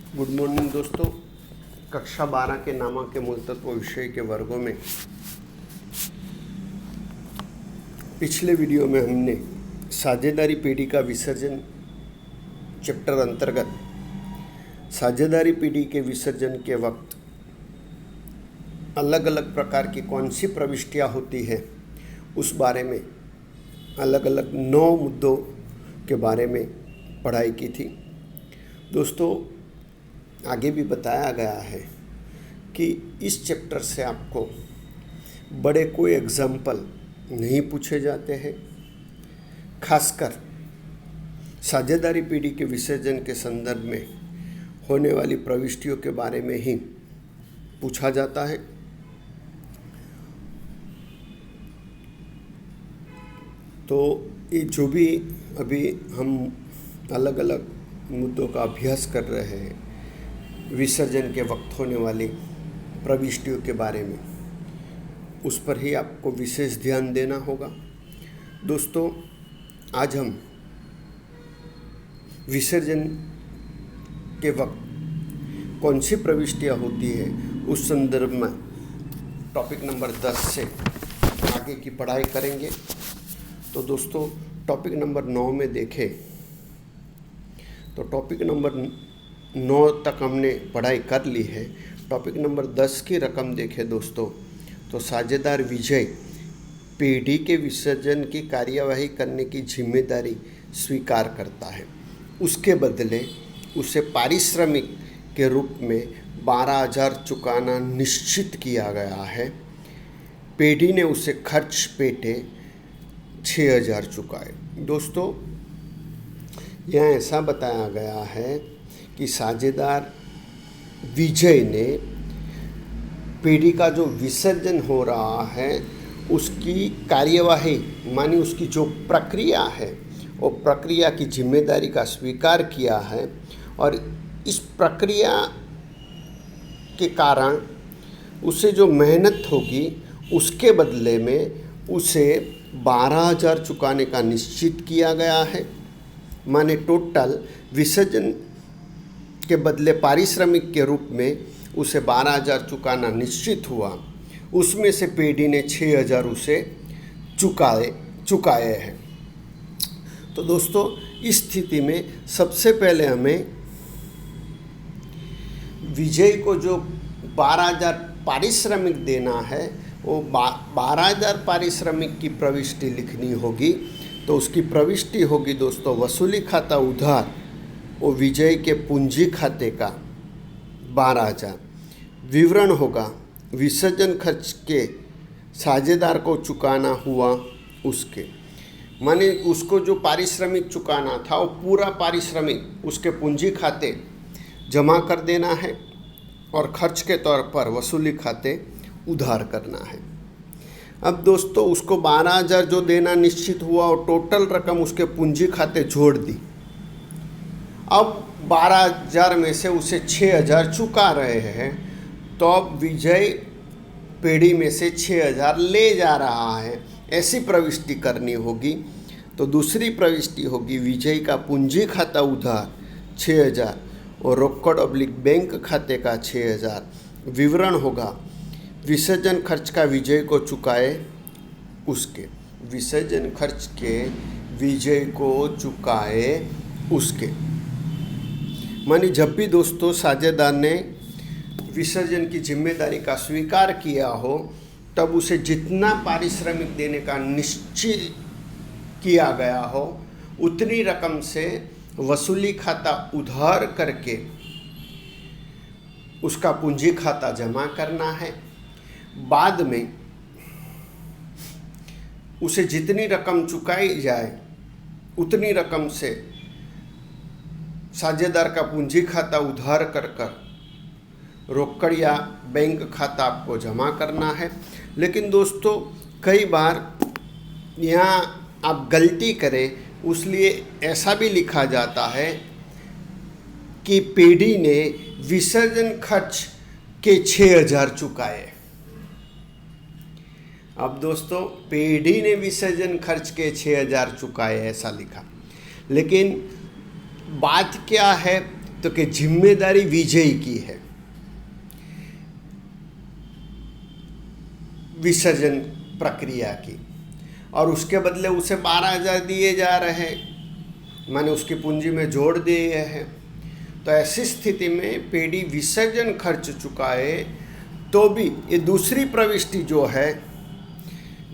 Good morning दोस्तों। कक्षा 12 के नामक के मूलतत्व विषय के वर्गों में पिछले वीडियो में हमने साझेदारी पीढ़ी का विसर्जन चैप्टर अंतर्गत साझेदारी पीढ़ी के विसर्जन के वक्त अलग अलग प्रकार की कौन सी प्रविष्टियाँ होती हैं उस बारे में अलग अलग 9 मुद्दों के बारे में पढ़ाई की थी। दोस्तों, आगे भी बताया गया है कि इस चैप्टर से आपको बड़े कोई एग्जाम्पल नहीं पूछे जाते हैं। खासकर साझेदारी पीढ़ी के विसर्जन के संदर्भ में होने वाली प्रविष्टियों के बारे में ही पूछा जाता है। तो ये जो भी अभी हम अलग अलग मुद्दों का अभ्यास कर रहे हैं विसर्जन के वक्त होने वाली प्रविष्टियों के बारे में, उस पर ही आपको विशेष ध्यान देना होगा। दोस्तों, आज हम विसर्जन के वक्त कौन सी प्रविष्टियाँ होती है उस संदर्भ में टॉपिक नंबर 10 से आगे की पढ़ाई करेंगे। तो दोस्तों, टॉपिक नंबर 9 में देखें तो टॉपिक नंबर 9 तक हमने पढ़ाई कर ली है। टॉपिक नंबर 10 की रकम देखें दोस्तों, तो साझेदार विजय पीढ़ी के विसर्जन की कार्यवाही करने की जिम्मेदारी स्वीकार करता है। उसके बदले उसे पारिश्रमिक के रूप में 12,000 चुकाना निश्चित किया गया है। पीढ़ी ने उसे खर्च पेटे 6,000 चुकाए। दोस्तों, यहाँ ऐसा बताया गया है कि साझेदार विजय ने पीढ़ी का जो विसर्जन हो रहा है उसकी कार्यवाही मानी उसकी जो प्रक्रिया है वो प्रक्रिया की जिम्मेदारी का स्वीकार किया है, और इस प्रक्रिया के कारण उसे जो मेहनत होगी उसके बदले में उसे 12,000 चुकाने का निश्चित किया गया है। माने टोटल विसर्जन के बदले पारिश्रमिक के रूप में उसे 12,000 चुकाना निश्चित हुआ। उसमें से पीढ़ी ने 6,000 उसे चुकाए हैं। तो दोस्तों, इस स्थिति में सबसे पहले हमें विजय को जो 12,000 पारिश्रमिक देना है वो 12,000 पारिश्रमिक की प्रविष्टि लिखनी होगी। तो उसकी प्रविष्टि होगी दोस्तों वसूली खाता उधार, वो विजय के पूंजी खाते का 12,000। विवरण होगा विसर्जन खर्च के साझेदार को चुकाना हुआ उसके, माने उसको जो पारिश्रमिक चुकाना था वो पूरा पारिश्रमिक उसके पूंजी खाते जमा कर देना है और खर्च के तौर पर वसूली खाते उधार करना है। अब दोस्तों, उसको 12,000 जो देना निश्चित हुआ और टोटल रकम उसके पूंजी खाते जोड़ दी। अब 12,000 में से उसे 6,000 चुका रहे हैं, तो अब विजय पीढ़ी में से 6,000 ले जा रहा है, ऐसी प्रविष्टि करनी होगी। तो दूसरी प्रविष्टि होगी विजय का पूंजी खाता उधार 6,000 और रोकड़/बैंक खाते का 6,000। विवरण होगा विसर्जन खर्च का विजय को चुकाए उसके, विसर्जन खर्च के विजय को चुकाए उसके। मानी जब भी दोस्तों साझेदार ने विसर्जन की जिम्मेदारी का स्वीकार किया हो तब उसे जितना पारिश्रमिक देने का निश्चय किया गया हो उतनी रकम से वसूली खाता उधार करके उसका पूंजी खाता जमा करना है। बाद में उसे जितनी रकम चुकाई जाए उतनी रकम से साझेदार का पूंजी खाता उधार कर रोकड़ या बैंक खाता आपको जमा करना है। लेकिन दोस्तों, कई बार यहाँ आप गलती करें, उसलिए ऐसा भी लिखा जाता है कि पीढ़ी ने विसर्जन खर्च के 6,000 चुकाए। अब दोस्तों, पीढ़ी ने विसर्जन खर्च के 6,000 चुकाए ऐसा लिखा, लेकिन बात क्या है तो कि जिम्मेदारी विजयी की है विसर्जन प्रक्रिया की, और उसके बदले उसे 12,000 दिए जा रहे हैं, माने उसकी पूंजी में जोड़ दिए हैं। तो ऐसी स्थिति में पेडी विसर्जन खर्च चुकाए तो भी ये दूसरी प्रविष्टि जो है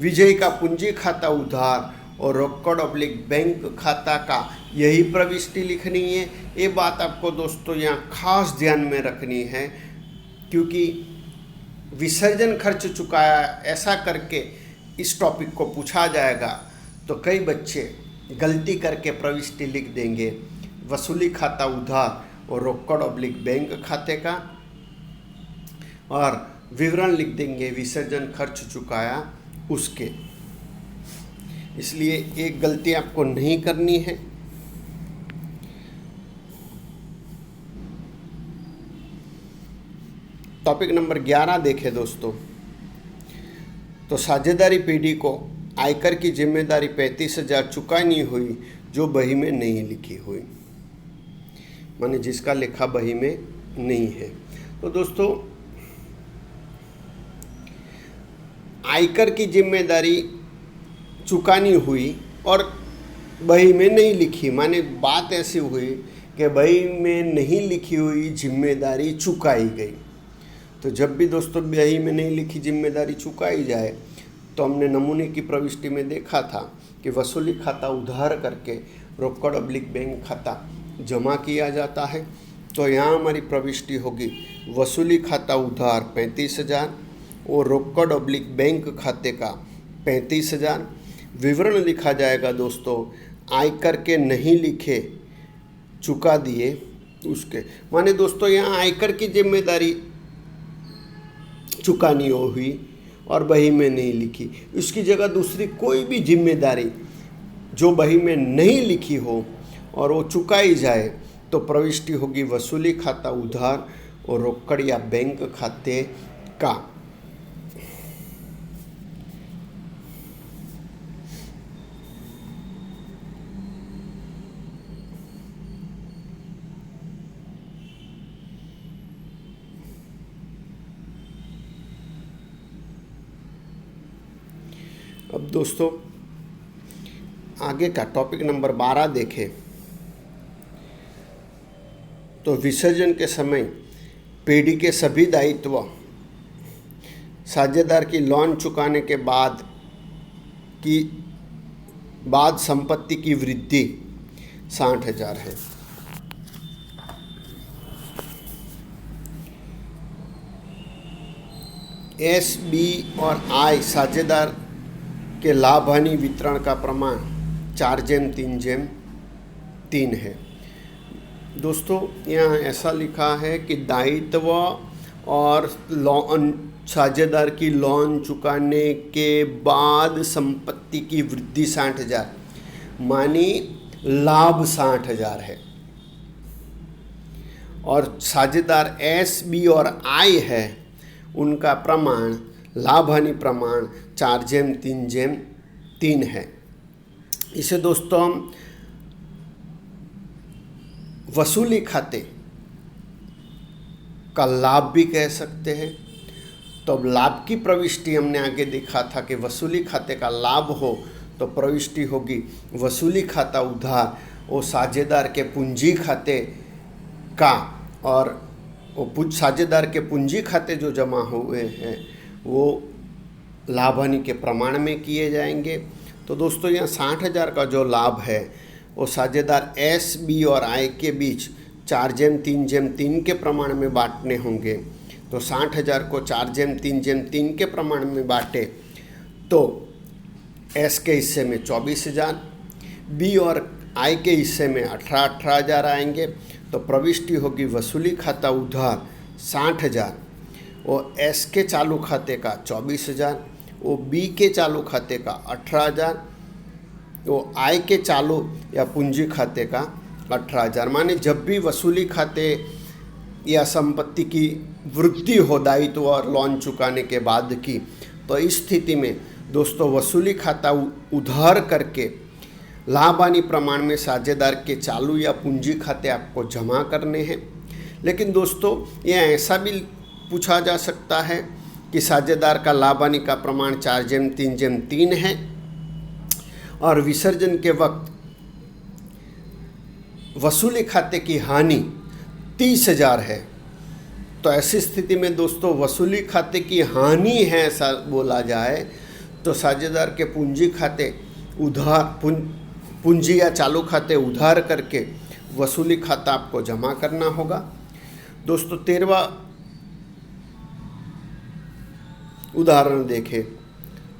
विजयी का पूंजी खाता उधार और रोकड़/बैंक खाता का, यही प्रविष्टि लिखनी है। ये बात आपको दोस्तों यहाँ खास ध्यान में रखनी है, क्योंकि विसर्जन खर्च चुकाया ऐसा करके इस टॉपिक को पूछा जाएगा तो कई बच्चे गलती करके प्रविष्टि लिख देंगे वसूली खाता उधार और रोकड़/बैंक खाते का, और विवरण लिख देंगे विसर्जन खर्च चुकाया उसके। इसलिए एक गलती आपको नहीं करनी है। टॉपिक नंबर 11 देखें दोस्तों। तो साझेदारी पेडी को आयकर की जिम्मेदारी 35,000 चुकानी हुई जो बही में नहीं लिखी हुई, माने जिसका लेखा बही में नहीं है। तो दोस्तों आयकर की जिम्मेदारी चुकानी हुई और बही में नहीं लिखी, माने बात ऐसी हुई कि बही में नहीं लिखी हुई जिम्मेदारी चुकाई गई। तो जब भी दोस्तों बही में नहीं लिखी जिम्मेदारी चुकाई जाए, तो हमने नमूने की प्रविष्टि में देखा था कि वसूली खाता उधार करके रोकड़/बैंक खाता जमा किया जाता है। तो यहाँ हमारी प्रविष्टि होगी वसूली खाता उधार 35,000 और रोकड़/बैंक खाते का 35,000। विवरण लिखा जाएगा दोस्तों आयकर के नहीं लिखे चुका दिए उसके, माने दोस्तों यहाँ आयकर की जिम्मेदारी चुकानी हुई और बही में नहीं लिखी, उसकी जगह दूसरी कोई भी जिम्मेदारी जो बही में नहीं लिखी हो और वो चुकाई जाए तो प्रविष्टि होगी वसूली खाता उधार और रोकड़ या बैंक खाते का। अब दोस्तों आगे का टॉपिक नंबर 12 देखें। तो विसर्जन के समय पेडी के सभी दायित्व साझेदार की लोन चुकाने के बाद संपत्ति की वृद्धि 60,000 है। एस, बी और आई साझेदार के लाभ हानि वितरण का प्रमाण 4:3:3 है। दोस्तों यहाँ ऐसा लिखा है कि दायित्व और लोन साझेदार की लोन चुकाने के बाद संपत्ति की वृद्धि 60,000, मानी लाभ 60,000 है, और साझेदार एस, बी और आई है उनका प्रमाण लाभ हानि प्रमाण 4:3:3 है। इसे दोस्तों हम वसूली खाते का लाभ भी कह सकते हैं। तो अब लाभ की प्रविष्टि हमने आगे देखा था कि वसूली खाते का लाभ हो तो प्रविष्टि होगी वसूली खाता उधार और साझेदार के पूंजी खाते का, और वो साझेदार के पूंजी खाते जो जमा हुए हैं वो लाभ हानि के प्रमाण में किए जाएंगे। तो दोस्तों यहाँ 60,000 का जो लाभ है वो साझेदार एस, बी और आई के बीच 4:3:3 के प्रमाण में बांटने होंगे। तो 60,000 को 4:3:3 के प्रमाण में बांटे तो एस के हिस्से में 24,000, बी और आई के हिस्से में 18,000 आएंगे। तो प्रविष्टि होगी वसूली खाता उधार 60,000 और एस के चालू खाते का 24,000, वो बी के चालू खाते का 18,000, वो आई के चालू या पूंजी खाते का 18,000। माने जब भी वसूली खाते या संपत्ति की वृद्धि हो दायित्व और लोन चुकाने के बाद की, तो इस स्थिति में दोस्तों वसूली खाता उधार करके लाभ हानि प्रमाण में साझेदार के चालू या पूंजी खाते आपको जमा करने हैं। लेकिन दोस्तों यह ऐसा भी पूछा जा सकता है कि साझेदार का लाभ हानि का प्रमाण 4:3:3 है और विसर्जन के वक्त वसूली खाते की हानि 30,000 है। तो ऐसी स्थिति में दोस्तों वसूली खाते की हानि है ऐसा बोला जाए तो साझेदार के पूंजी खाते उधार पूंजी या चालू खाते उधार करके वसूली खाता आपको जमा करना होगा। दोस्तों 13वां उदाहरण देखें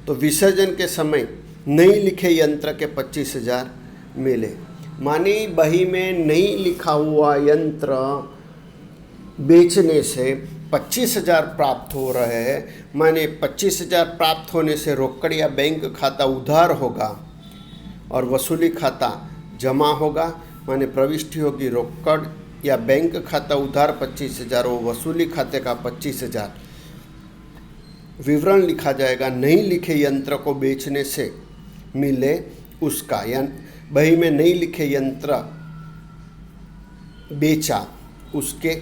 तो विसर्जन के समय नहीं लिखे यंत्र के 25,000 मिले। माने बही में नहीं लिखा हुआ यंत्र बेचने से 25,000 प्राप्त हो रहे हैं। माने 25,000 प्राप्त होने से रोकड़ या बैंक खाता उधार होगा और वसूली खाता जमा होगा। माने प्रविष्टि होगी रोकड़ या बैंक खाता उधार 25,000 और वसूली खाते का 25,000। विवरण लिखा जाएगा नहीं लिखे यंत्र को बेचने से मिले उसका, या बही में नहीं लिखे यंत्र बेचा उसके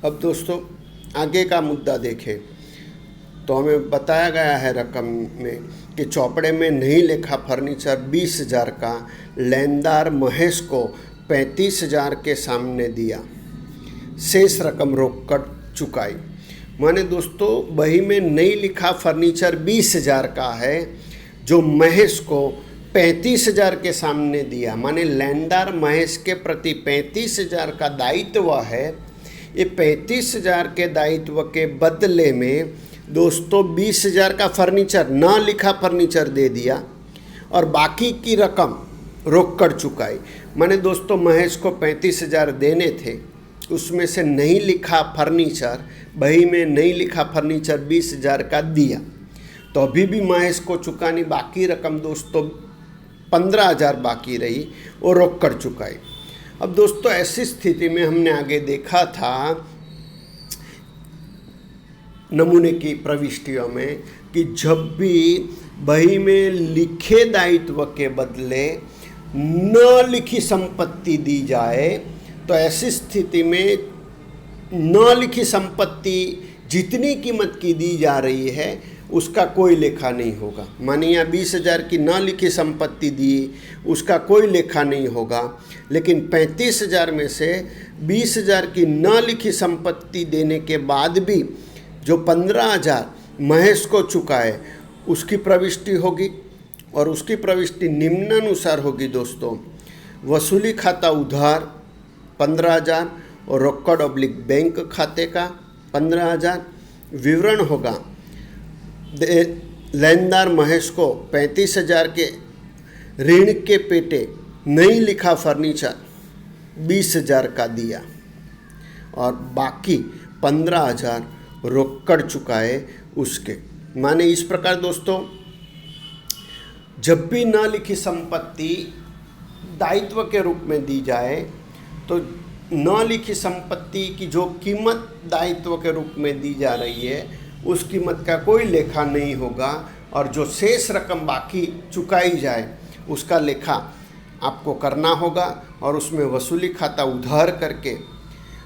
अब दोस्तों आगे का मुद्दा देखें तो हमें बताया गया है रकम में कि चौपड़े में नहीं लिखा फर्नीचर 20,000 का लेनदार महेश को 35,000 के सामने दिया, शेष रकम रोककर चुकाई। माने दोस्तों बही में नहीं लिखा फर्नीचर 20,000 का है जो महेश को 35,000 के सामने दिया। माने लेनदार महेश के प्रति 35,000 का दायित्व है। ये 35,000 के दायित्व के बदले में दोस्तों 20,000 का फर्नीचर ना लिखा फर्नीचर दे दिया और बाकी की रकम रोक कर चुकाई। माने दोस्तों महेश को 35,000 देने थे, उसमें से नहीं लिखा फर्नीचर बही में नहीं लिखा फर्नीचर 20,000 का दिया, तो अभी भी महेश को चुकानी बाकी रकम दोस्तों 15,000 बाकी रही और रोक कर चुकाई। अब दोस्तों ऐसी स्थिति में हमने आगे देखा था नमूने की प्रविष्टियों में कि जब भी बही में लिखे दायित्व के बदले न लिखी संपत्ति दी जाए तो ऐसी स्थिति में न लिखी संपत्ति जितनी कीमत की दी जा रही है उसका कोई लेखा नहीं होगा। माने यहाँ 20,000 की न लिखी संपत्ति दी, उसका कोई लेखा नहीं होगा। लेकिन 35,000 में से 20,000 की न लिखी संपत्ति देने के बाद भी जो 15,000 महेश को चुकाए उसकी प्रविष्टि होगी और उसकी प्रविष्टि निम्नानुसार होगी दोस्तों। वसूली खाता उधार 15,000 और रोकड़ ऑब्लिक बैंक खाते का 15,000। विवरण होगा लेनदार महेश को 35,000 के ऋण के पेटे नहीं लिखा फर्नीचर 20,000 का दिया और बाकी 15,000 रोकड़ चुकाए उसके। माने इस प्रकार दोस्तों जब भी न लिखी संपत्ति दायित्व के रूप में दी जाए तो न लिखी संपत्ति की जो कीमत दायित्व के रूप में दी जा रही है उस कीमत का कोई लेखा नहीं होगा और जो शेष रकम बाकी चुकाई जाए उसका लेखा आपको करना होगा और उसमें वसूली खाता उधार करके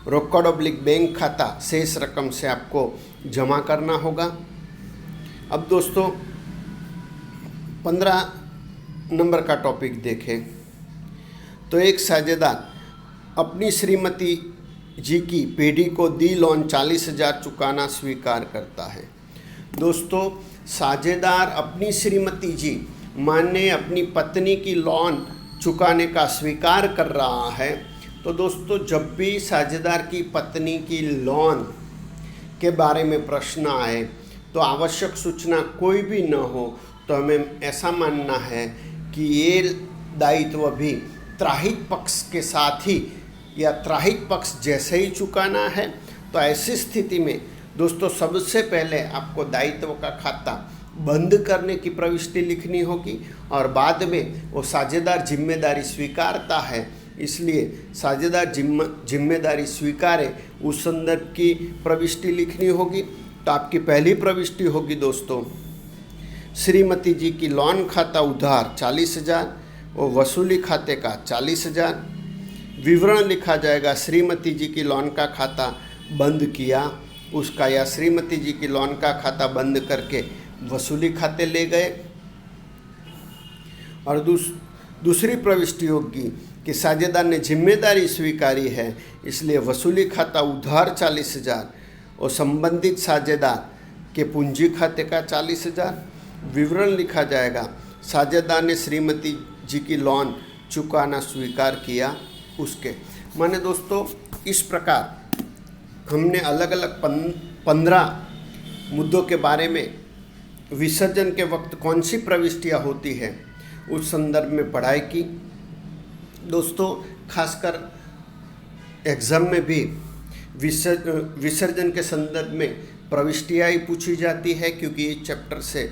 रोकड़ ऑब्लिक बैंक खाता शेष रकम से आपको जमा करना होगा। अब दोस्तों 15 नंबर का टॉपिक देखें तो एक साझेदार अपनी श्रीमती जी की पीढ़ी को दी लोन 40,000 चुकाना स्वीकार करता है। दोस्तों साझेदार अपनी श्रीमती जी माने अपनी पत्नी की लोन चुकाने का स्वीकार कर रहा है। तो दोस्तों जब भी साझेदार की पत्नी की लोन के बारे में प्रश्न आए तो आवश्यक सूचना कोई भी न हो तो हमें ऐसा मानना है कि ये दायित्व भी त्राहित पक्ष के साथ ही या त्राहित पक्ष जैसे ही चुकाना है। तो ऐसी स्थिति में दोस्तों सबसे पहले आपको दायित्व का खाता बंद करने की प्रविष्टि लिखनी होगी और बाद में वो साझेदार जिम्मेदारी स्वीकारता है, इसलिए साझेदार जिम्मेदारी स्वीकारे उस संदर्भ की प्रविष्टि लिखनी होगी। तो आपकी पहली प्रविष्टि होगी दोस्तों, श्रीमती जी की लोन खाता उधार 40,000 और वसूली खाते का 40,000। विवरण लिखा जाएगा, श्रीमती जी की लोन का खाता बंद किया उसका, या श्रीमती जी की लोन का खाता बंद करके वसूली खाते ले गए। और दूसरी प्रविष्टि होगी कि साझेदार ने जिम्मेदारी स्वीकारी है, इसलिए वसूली खाता उधार 40,000 और संबंधित साझेदार के पूंजी खाते का 40,000। विवरण लिखा जाएगा, साझेदार ने श्रीमती जी की लोन चुकाना स्वीकार किया उसके। माने दोस्तों इस प्रकार हमने अलग अलग 15 मुद्दों के बारे में विसर्जन के वक्त कौन सी प्रविष्टियाँ होती है उस संदर्भ में पढ़ाई की। दोस्तों खासकर एग्ज़ाम में भी विसर्जन के संदर्भ में प्रविष्टियाँ ही पूछी जाती है, क्योंकि इस चैप्टर से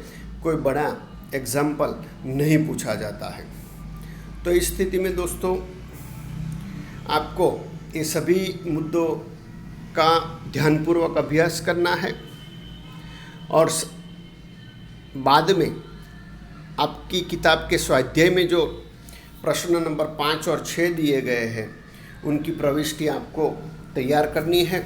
कोई बड़ा एग्जाम्पल नहीं पूछा जाता है। तो इस स्थिति में दोस्तों आपको ये सभी मुद्दों का ध्यानपूर्वक अभ्यास करना है और बाद में आपकी किताब के स्वाध्याय में जो प्रश्न नंबर 5 और 6 दिए गए हैं उनकी प्रविष्टि आपको तैयार करनी है।